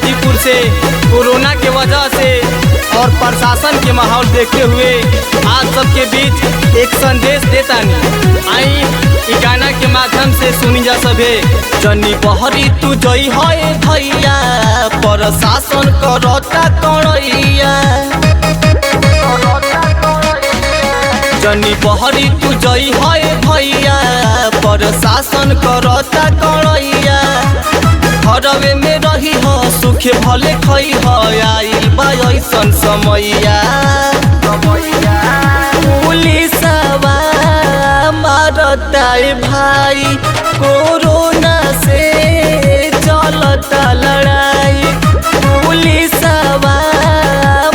गाजीपुर से कोरोना के वजह से और प्रशासन के माहौल देखते हुए आप सबके बीच एक संदेश देता नहीं आई गाना के माध्यम से सुनी जा सभे। जनी बहरी तू जई है भैया प्रशासन करता कड़ैया, जनी बहरी तू जई है भैया प्रशासन करता कड़ैया। घरवे में रही हो सुखे भले खई हो आइल बा ऐसन समैया। पुलिसवा मारता भाई कोरोना से चलता लड़ाई। पुलिसवा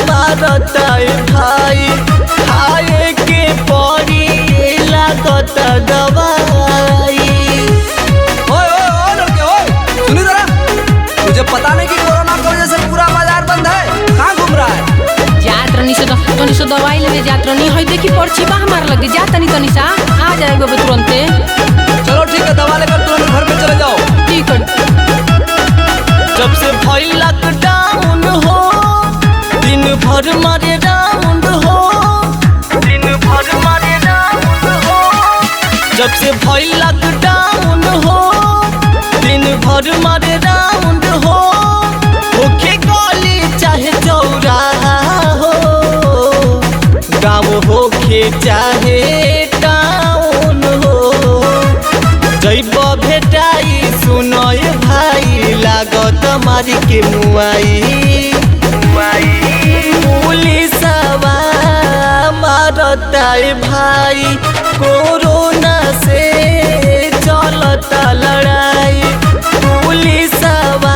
मारता भाई खाए के पड़ी लागत दवाई। मुझे पता नहीं कि कोरोना की वजह से पूरा बाजार बंद है, कहाँ घूम रहा है? जात रनी से दवाई लेने जात रनी है, देखी पर्ची बा हमार लगे जा तनी सा आ जाएगा तुरंते। चलो ठीक है, दवा लेकर तुरंत घर पे चले जाओ। ठीक है। जब से भई लॉकडाउन हो दिन भर मारे राउंड हो, दिन भर मारे राउंड हो। जब से भई लॉकडाउन हो दिन भर मारे राउंड हो। होके गली चाहे चौराहा हो, गाँव होके चाहे टाउन हो। जैब भेटाई सुनय भाई लागत मारी के मुआई। पुलिसवा मारता भाई कोरोना से चलता लड़ाई। पुलिसवा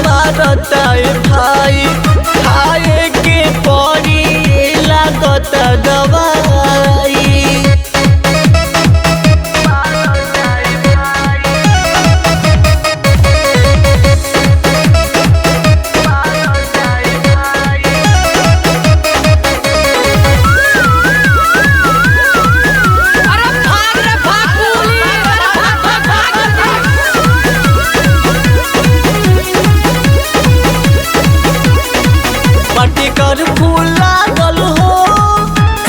मारता भाई खाए के पड़ी लागत दवाई। पटिकर फूल लागल हो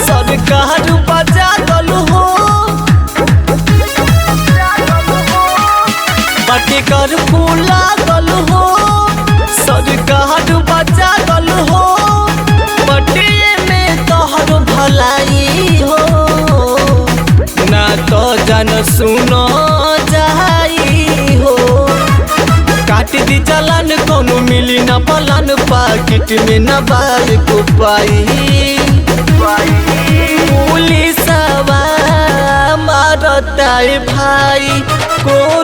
सरकार बजा गल हो। पटिकर फूल लागल हो सरकार बजा गल हो। पटिए में तोहर भलाई हो ना तो जन सुनो जाई हो। काट दी चलन कोनो मिली न पलन पाकिट में न बाल को पाई। पुलिसवा मारता भाई को